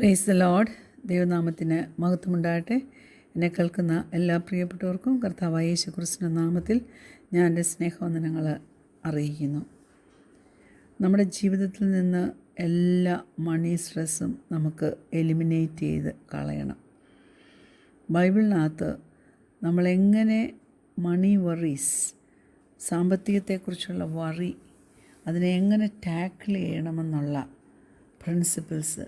Price the Lord. ദൈവനാമത്തിന് മഹത്വമുണ്ടാകട്ടെ. എന്നെ കേൾക്കുന്ന എല്ലാ പ്രിയപ്പെട്ടവർക്കും കർത്താവായ യേശു ക്രിസ്തുവിന്റെ നാമത്തിൽ ഞാൻ എൻ്റെ സ്നേഹവന്ദനങ്ങൾ അറിയിക്കുന്നു. നമ്മുടെ ജീവിതത്തിൽ നിന്ന് എല്ലാ മണി സ്ട്രെസ്സും നമുക്ക് എലിമിനേറ്റ് ചെയ്ത് കളയണം. ബൈബിളിനകത്ത് നമ്മളെങ്ങനെ മണി വറീസ്, സാമ്പത്തികത്തെക്കുറിച്ചുള്ള വറി, അതിനെ എങ്ങനെ ടാക്കിൾ ചെയ്യണമെന്നുള്ള പ്രിൻസിപ്പിൾസ്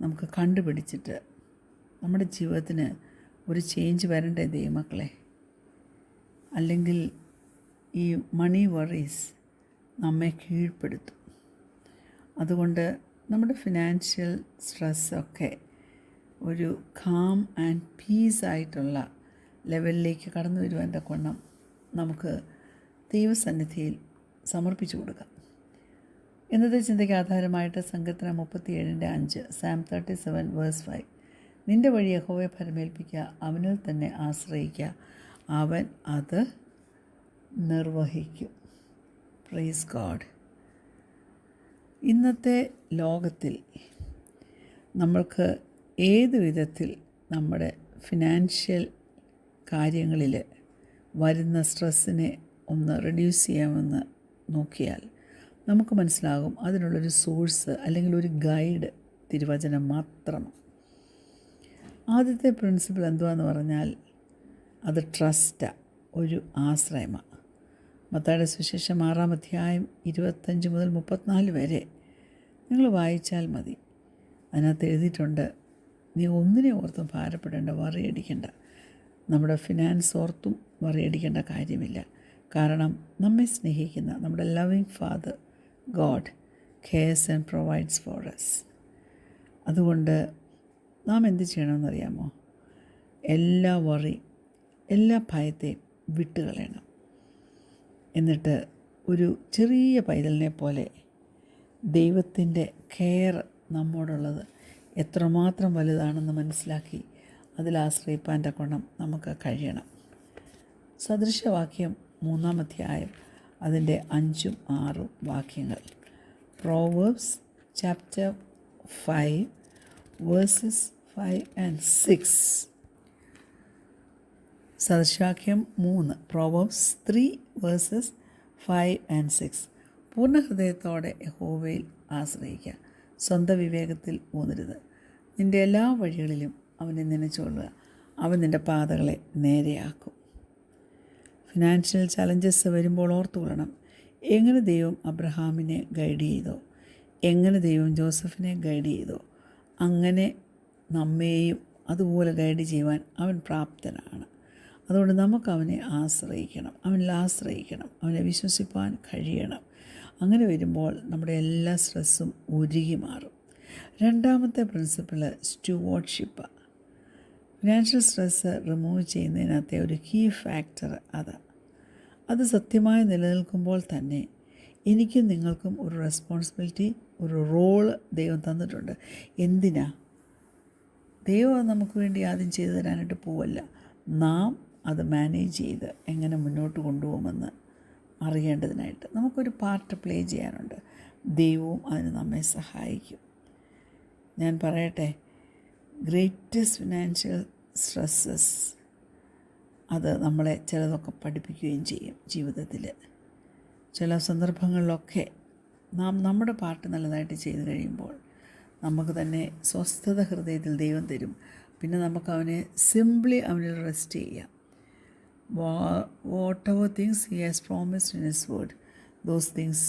നമുക്ക് കണ്ടുപിടിച്ചിട്ട് നമ്മുടെ ജീവിതത്തിന് ഒരു ചേഞ്ച് വരണ്ടേ ദൈവമക്കളെ? അല്ലെങ്കിൽ ഈ മണി വറീസ് നമ്മെ കീഴ്പ്പെടുത്തും. അതുകൊണ്ട് നമ്മുടെ ഫിനാൻഷ്യൽ സ്ട്രെസ്സൊക്കെ ഒരു കാം ആൻഡ് പീസായിട്ടുള്ള ലെവലിലേക്ക് കടന്നു വരുവാൻ്റെ കൊണ്ണം നമുക്ക് ദൈവസന്നിധിയിൽ സമർപ്പിച്ചു കൊടുക്കാം. ഇന്നത്തെ ചിന്തയ്ക്ക് ആധാരമായിട്ട് സങ്കീർത്തനം 37:5, Psalm 37:5, നിൻ്റെ വഴി യഹോവയെ ഭരമേൽപ്പിക്കുക, അവനിൽ തന്നെ ആശ്രയിക്കുക, അവൻ അത് നിർവഹിക്കും. Praise God. ഇന്നത്തെ ലോകത്തിൽ നമ്മൾക്ക് ഏത് വിധത്തിൽ നമ്മുടെ ഫിനാൻഷ്യൽ കാര്യങ്ങളിൽ വരുന്ന സ്ട്രെസ്സിനെ ഒന്ന് റെഡ്യൂസ് ചെയ്യാമെന്ന് നോക്കിയാൽ നമുക്ക് മനസ്സിലാകും അതിനുള്ളൊരു സോഴ്സ് അല്ലെങ്കിൽ ഒരു ഗൈഡ് തിരുവചനം മാത്രമാണ്. ആദ്യത്തെ പ്രിൻസിപ്പിൾ എന്തുവാന്ന് പറഞ്ഞാൽ അത് ട്രസ്റ്റാണ്, ഒരു ആശ്രയമാണ്. മത്തായിയുടെ സുവിശേഷം 6:25-34 വരെ നിങ്ങൾ വായിച്ചാൽ മതി. അതിനകത്ത് എഴുതിയിട്ടുണ്ട്, നീ ഒന്നിനെ ഓർത്തും ഭാരപ്പെടേണ്ട, വറിയടിക്കേണ്ട. നമ്മുടെ ഫിനാൻസ് ഓർത്തും വറിയടിക്കേണ്ട കാര്യമില്ല. കാരണം നമ്മെ സ്നേഹിക്കുന്ന നമ്മുടെ loving father God cares and provides for us. അതുകൊണ്ട് നാം എന്ത് ചെയ്യണമെന്നറിയാമോ? എല്ലാ വറി, എല്ലാ ഭയത്തെയും വിട്ടുകളയണം. എന്നിട്ട് ഒരു ചെറിയ പൈതലിനെ പോലെ ദൈവത്തിൻ്റെ കെയർ നമ്മോടുള്ളത് എത്രമാത്രം വലുതാണെന്ന് മനസ്സിലാക്കി അതിൽ ആശ്രയിപ്പാൻ്റെ ഗുണം നമുക്ക് കഴിയണം. സദൃശവാക്യം 3-ാം അധ്യായം അതിൻ്റെ 5-6 വാക്യങ്ങൾ. Proverbs chapter 5 versus 5 and 6. സദൃശവാക്യം 3, proverbs 3 versus 5 and 6. പൂർണ്ണ ഹൃദയത്തോടെ യഹോവയിൽ ആശ്രയിക്കുക, സ്വന്തം വിവേകത്തിൽ ഊന്നരുത്. നിൻ്റെ എല്ലാ വഴികളിലും അവനെ നനച്ചുകൊള്ളുക, അവൻ നിൻ്റെ പാതകളെ നേരെയാക്കും. ഫിനാൻഷ്യൽ ചലഞ്ചസ് വരുമ്പോൾ ഓർത്തുകൊള്ളണം, എങ്ങനെ ദൈവം അബ്രഹാമിനെ ഗൈഡ് ചെയ്തോ, എങ്ങനെ ദൈവം ജോസഫിനെ ഗൈഡ് ചെയ്തോ, അങ്ങനെ നമ്മെയും അതുപോലെ ഗൈഡ് ചെയ്യുവാൻ അവൻ പ്രാപ്തനാണ്. അതുകൊണ്ട് നമുക്ക് അവനെ ആശ്രയിക്കണം, അവനിൽ ആശ്രയിക്കണം, അവനെ വിശ്വസിപ്പാൻ കഴിയണം. അങ്ങനെ വരുമ്പോൾ നമ്മുടെ എല്ലാ സ്ട്രെസ്സും ഉരുകി മാറും. രണ്ടാമത്തെ പ്രിൻസിപ്പിൾ സ്റ്റുവാർഡ്ഷിപ്പാണ്. ഫിനാൻഷ്യൽ സ്ട്രെസ്സ് റിമൂവ് ചെയ്യുന്നതിനകത്തെ ഒരു കീ ഫാക്ടർ അത് സത്യമായി നിലനിൽക്കുമ്പോൾ തന്നെ എനിക്കും നിങ്ങൾക്കും ഒരു റെസ്പോൺസിബിലിറ്റി, ഒരു റോള് ദൈവം തന്നിട്ടുണ്ട്. എന്തിനാ? ദൈവം നമുക്ക് വേണ്ടി ആദ്യം ചെയ്തു തരാനായിട്ട് പോവല്ല, നാം അത് മാനേജ് ചെയ്ത് എങ്ങനെ മുന്നോട്ട് കൊണ്ടുപോകുമെന്ന് അറിയേണ്ടതിനായിട്ട് നമുക്കൊരു പാർട്ട് പ്ലേ ചെയ്യാനുണ്ട്. ദൈവവും അതിന് നമ്മെ സഹായിക്കും. ഞാൻ പറയട്ടെ, ഗ്രേറ്റസ്റ്റ് ഫിനാൻഷ്യൽ സ്ട്രെസ്സസ് അത് നമ്മളെ ചിലതൊക്കെ പഠിപ്പിക്കുകയും ചെയ്യും ജീവിതത്തിൽ. ചില സന്ദർഭങ്ങളിലൊക്കെ നാം നമ്മുടെ പാർട്ട് നല്ലതായിട്ട് ചെയ്തു കഴിയുമ്പോൾ നമുക്ക് തന്നെ സ്വസ്ഥത ഹൃദയത്തിൽ ദൈവം തരും. പിന്നെ നമുക്ക് അവനെ സിംപ്ലി അവനിൽ റെസ്റ്റ് ചെയ്യാം. whatever things he has promised in his word, those things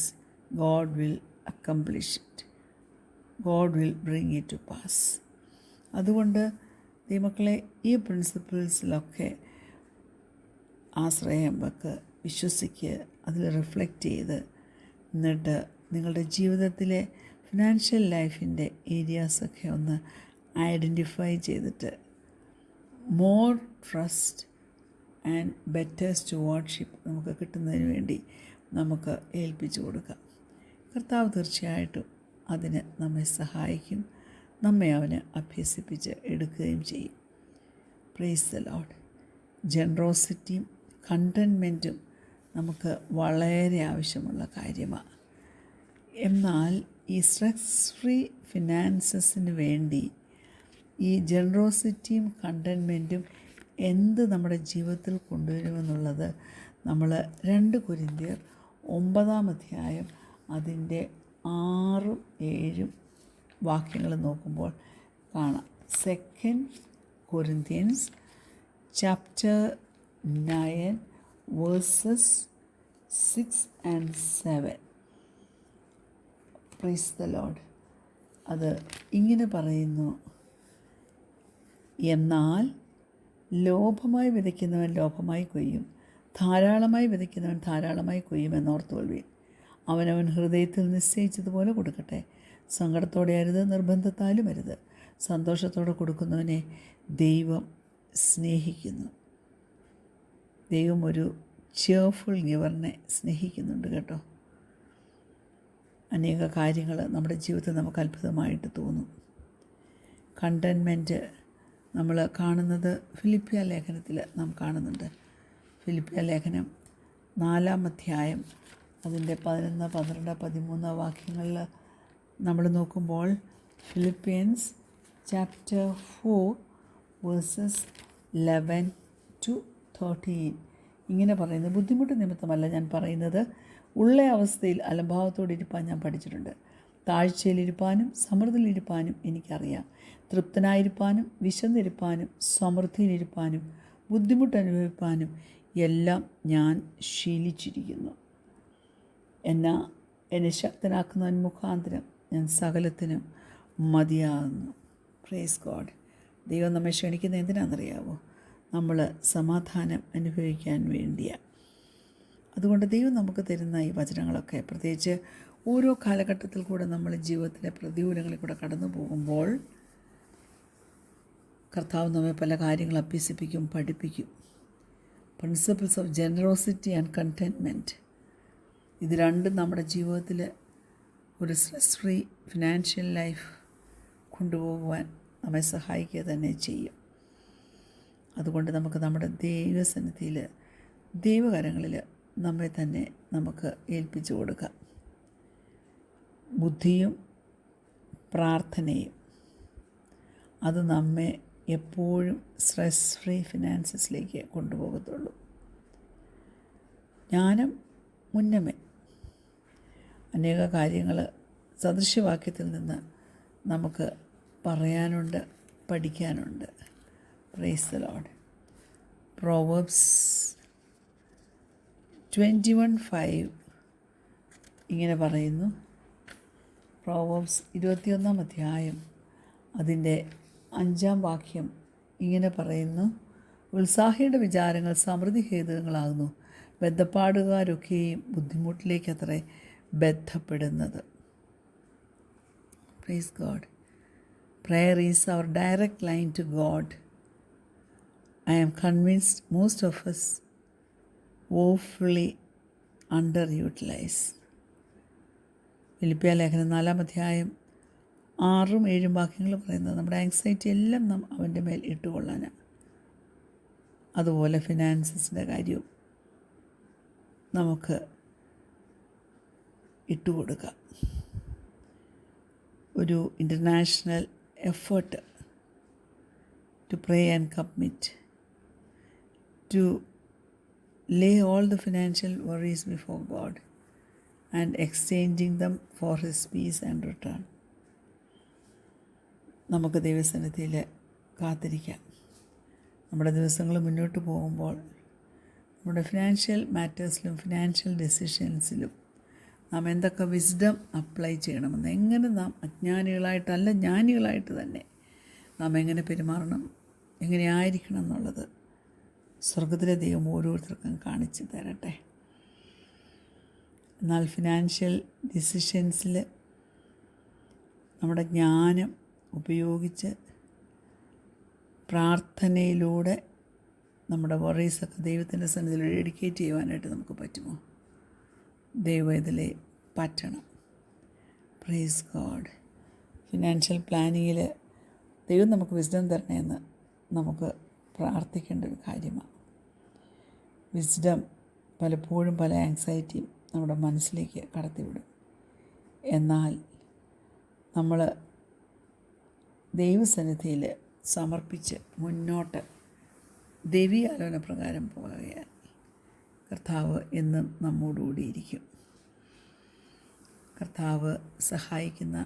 God will accomplish it. God will bring it to pass. അതുകൊണ്ട് ദൈവമക്കളെ, ഈ പ്രിൻസിപ്പിൾസിലൊക്കെ ആശ്രയം വെക്ക്, വിശ്വസിക്കുക, അതിൽ റിഫ്ലക്റ്റ് ചെയ്ത്, എന്നിട്ട് നിങ്ങളുടെ ജീവിതത്തിലെ ഫിനാൻഷ്യൽ ലൈഫിൻ്റെ ഏരിയാസൊക്കെ ഒന്ന് ഐഡൻറ്റിഫൈ ചെയ്തിട്ട് more trust and better stewardship നമുക്ക് കിട്ടുന്നതിന് വേണ്ടി നമുക്ക് ഏൽപ്പിച്ചു കൊടുക്കാം. കർത്താവ് തീർച്ചയായിട്ടും അതിന് നമ്മെ സഹായിക്കും, നമ്മെ അവന് അഭ്യസിപ്പിച്ച് എടുക്കുകയും ചെയ്യും. Praise the lord. ജനറോസിറ്റിയും കണ്ടൻമെൻറ്റും നമുക്ക് വളരെ ആവശ്യമുള്ള കാര്യമാണ്. എന്നാൽ ഈ സ്ട്രെസ് ഫ്രീ ഫിനാൻസസിന് വേണ്ടി ഈ ജനറോസിറ്റിയും കണ്ടൻമെൻറ്റും എന്ത് നമ്മുടെ ജീവിതത്തിൽ കൊണ്ടുവരുമെന്നുള്ളത് നമ്മൾ 2 കൊരിന്ത്യർ 9 അധ്യായം അതിൻ്റെ 6, 7 വാക്യങ്ങൾ നോക്കുമ്പോൾ കാണാം. 2 Corinthians chapter 9 versus 6 and 7. Price the Lord. അത് ഇങ്ങനെ പറയുന്നു: എന്നാൽ ലോഭമായി വിതയ്ക്കുന്നവൻ ലോഭമായി കൊയ്യും, ധാരാളമായി വിതയ്ക്കുന്നവൻ ധാരാളമായി കൊയ്യും എന്നോർത്തുകൊള്ളുവിൻ. അവനവൻ ഹൃദയത്തിൽ നിശ്ചയിച്ചതുപോലെ കൊടുക്കട്ടെ, സങ്കടത്തോടെ അരുത്, നിർബന്ധത്താലും അരുത്. സന്തോഷത്തോടെ കൊടുക്കുന്നവനെ ദൈവം സ്നേഹിക്കുന്നു. ദൈവം ഒരു ചെയർഫുൾ ഗിവറിനെ സ്നേഹിക്കുന്നുണ്ട് കേട്ടോ. അനേക കാര്യങ്ങൾ നമ്മുടെ ജീവിതത്തിൽ നമുക്ക് അത്ഭുതമായിട്ട് തോന്നും. കണ്ടൻമെൻറ്റ് നമ്മൾ കാണുന്നത് ഫിലിപ്പിയ ലേഖനത്തിൽ നാം കാണുന്നുണ്ട്. ഫിലിപ്പിയ ലേഖനം 4 അധ്യായം അതിൻ്റെ 11, 12, 13 വാക്യങ്ങളിൽ നമ്മൾ നോക്കുമ്പോൾ ഫിലിപ്പിയൻസ് ചാപ്റ്റർ 4 വേഴ്സസ് 11 to 13 ഇങ്ങനെ പറയുന്നത്: ബുദ്ധിമുട്ട് നിമിത്തമല്ല ഞാൻ പറയുന്നത്, ഉള്ള അവസ്ഥയിൽ അലംഭാവത്തോടെ ഇരിപ്പാൻ ഞാൻ പഠിച്ചിട്ടുണ്ട്. താഴ്ചയിലിരിപ്പാനും സമൃദ്ധിയിലിരിപ്പാനും എനിക്കറിയാം. തൃപ്തനായിരിക്കാനും വിശന്നിരിപ്പാനും സമൃദ്ധിയിലിരിപ്പാനും ബുദ്ധിമുട്ട് അനുഭവിപ്പാനും എല്ലാം ഞാൻ ശീലിച്ചിരിക്കുന്നു. എന്നെ ശക്തനാക്കുന്നവൻ മുഖാന്തരം ഞാൻ സകലത്തിനും മതിയാകുന്നു. Praise God. ദൈവം നമ്മെ ക്ഷണിക്കുന്നത് എന്തിനാണെന്നറിയാവോ? നമ്മൾ സമാധാനം അനുഭവിക്കാൻ വേണ്ടിയാണ്. അതുകൊണ്ട് ദൈവം നമുക്ക് തരുന്ന ഈ വചനങ്ങളൊക്കെ, പ്രത്യേകിച്ച് ഓരോ കാലഘട്ടത്തിൽ കൂടെ നമ്മൾ ജീവിതത്തിലെ പ്രതികൂലങ്ങളിൽ കൂടെ കടന്നു പോകുമ്പോൾ കർത്താവ് നമ്മെ പല കാര്യങ്ങൾ അഭ്യസിപ്പിക്കും, പഠിപ്പിക്കും. പ്രിൻസിപ്പിൾസ് ഓഫ് ജനറോസിറ്റി ആൻഡ് കണ്ടെൻറ്റ്മെൻറ്റ്, ഇത് രണ്ടും നമ്മുടെ ജീവിതത്തിൽ ഒരു സ്ട്രെസ് ഫ്രീ ഫിനാൻഷ്യൽ ലൈഫ് കൊണ്ടുപോകുവാൻ നമ്മെ സഹായിക്കുക തന്നെ ചെയ്യും. അതുകൊണ്ട് നമുക്ക് നമ്മുടെ ദൈവസന്നിധിയിൽ, ദൈവകരങ്ങളിൽ നമ്മെ തന്നെ നമുക്ക് ഏൽപ്പിച്ചു കൊടുക്കാം. ബുദ്ധിയും പ്രാർത്ഥനയും അത് നമ്മെ എപ്പോഴും സ്ട്രെസ് ഫ്രീ ഫിനാൻസസിലേക്ക് കൊണ്ടുപോകത്തുള്ളൂ. ജ്ഞാനം മുന്നമേ അനേക കാര്യങ്ങൾ സദൃശ്യവാക്യത്തിൽ നിന്ന് നമുക്ക് പറയാനുണ്ട്, പഠിക്കാനുണ്ട്. Price the Lord. പ്രോവേർബ്സ് 21:5 ഇങ്ങനെ പറയുന്നു. പ്രോവേർബ്സ് 21 അധ്യായം അതിൻ്റെ 5 വാക്യം ഇങ്ങനെ പറയുന്നു: ഉത്സാഹിയുടെ വിചാരങ്ങൾ സമൃദ്ധി ഹേതുകളാകുന്നു, ബദ്ധപ്പാടുകാരൊക്കെയും ബുദ്ധിമുട്ടിലേക്കത്രേ ബന്ധപ്പെടുന്നത്. Praise God. Prayer is our direct line to God. I am convinced most of us woefully underutilize. ഫിലിപ്പിയ ലേഖനം 4 അധ്യായം 6, 7 വാക്യങ്ങൾ പറയുന്നത് നമ്മുടെ ആങ്സൈറ്റി എല്ലാം നാം അവൻ്റെ മേൽ ഇട്ടുകൊള്ളാനാണ്. അതുപോലെ ഫിനാൻസസിൻ്റെ കാര്യവും നമുക്ക് ഇട്ടുകൊടുക്കാം. ഒരു international effort to pray and commit, to lay all the financial worries before God and exchanging them for His peace and return. നമുക്ക് ദൈവസന്നിധിയിൽ കാത്തിരിക്കാം. നമ്മുടെ ദിവസങ്ങൾ മുന്നോട്ട് പോകുമ്പോൾ നമ്മുടെ ഫിനാൻഷ്യൽ മാറ്റേഴ്സിലും ഫിനാൻഷ്യൽ ഡെസിഷൻസിലും നാം എന്തൊക്കെ വിസ്ഡം അപ്ലൈ ചെയ്യണമെന്ന്, എങ്ങനെ നാം അജ്ഞാനികളായിട്ടല്ല ജ്ഞാനികളായിട്ട് തന്നെ നാം എങ്ങനെ പെരുമാറണം, എങ്ങനെ ആയിരിക്കണം എന്നുള്ളത് സ്വർഗത്തിലെ ദൈവം ഓരോരുത്തർക്കും കാണിച്ചു തരട്ടെ. എന്നാൽ ഫിനാൻഷ്യൽ ഡിസിഷൻസിൽ നമ്മുടെ ജ്ഞാനം ഉപയോഗിച്ച് പ്രാർത്ഥനയിലൂടെ നമ്മുടെ വറീസൊക്കെ ദൈവത്തിൻ്റെ സന്നിധിയിൽ ഡെഡിക്കേറ്റ് ചെയ്യുവാനായിട്ട് നമുക്ക് പറ്റുമോ? ദൈവം ഇതിലെ പറ്റണം. Praise God. ഫിനാൻഷ്യൽ പ്ലാനിങ്ങിൽ ദൈവം നമുക്ക് വിസ്ഡം തരണമെന്ന് നമുക്ക് പ്രാർത്ഥിക്കേണ്ട ഒരു കാര്യമാണ്. വിസ്ഡം പലപ്പോഴും പല ആങ്സൈറ്റിയും നമ്മുടെ മനസ്സിലേക്ക് കടത്തിവിടും. എന്നാൽ നമ്മൾ ദൈവസന്നിധിയിൽ സമർപ്പിച്ച് മുന്നോട്ട് ദൈവീയാലോചന പ്രകാരം പോകുകയാൽ കർത്താവ് എന്നും നമ്മോടുകൂടിയിരിക്കും. കർത്താവ് സഹായിക്കുന്ന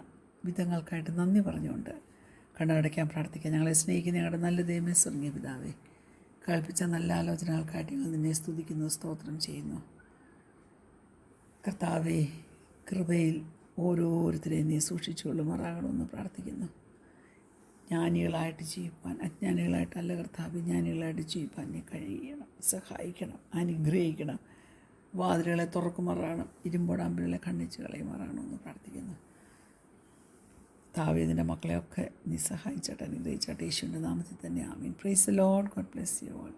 വിധങ്ങൾക്കായിട്ട് നന്ദി പറഞ്ഞുകൊണ്ട് കണ്ണടയ്ക്കാൻ പ്രാർത്ഥിക്കാം. ഞങ്ങളെ സ്നേഹിക്കുന്ന ഞങ്ങളുടെ നല്ല ദൈവമേ, സ്വർഗീയ പിതാവേ, കൽപ്പിച്ച നല്ല ആലോചനകൾക്കായിട്ട് ഞങ്ങൾ നിന്നെ സ്തുതിക്കുന്നു, സ്തോത്രം ചെയ്യുന്നു. കർത്താവേ, കൃപയിൽ ഓരോരുത്തരെയും നീ സൂക്ഷിച്ചുകൊള്ളുമാറാകണമെന്ന് പ്രാർത്ഥിക്കുന്നു. ജ്ഞാനികളായിട്ട് ജീവിപ്പാൻ, അജ്ഞാനികളായിട്ടല്ല കർത്താവ്, ജ്ഞാനികളായിട്ട് ജീവിപ്പാൻ നീ കഴിയണം, സഹായിക്കണം, അനുഗ്രഹിക്കണം. വാതിലുകളെ തുറക്കുമാറാകണം, ഇരുമ്പോടാമ്പലുകളെ ഖണ്ഡിച്ച് കളയുമാറാകണമെന്ന് പ്രാർത്ഥിക്കുന്നു. താവേദിൻ്റെ മക്കളെയൊക്കെ നീ സഹായിച്ചാട്ടെ, അനുഗ്രഹിച്ചാട്ടെ. യേശുവിൻ്റെ നാമത്തിൽ തന്നെ ആമീൻ. Praise the lord. God bless you all.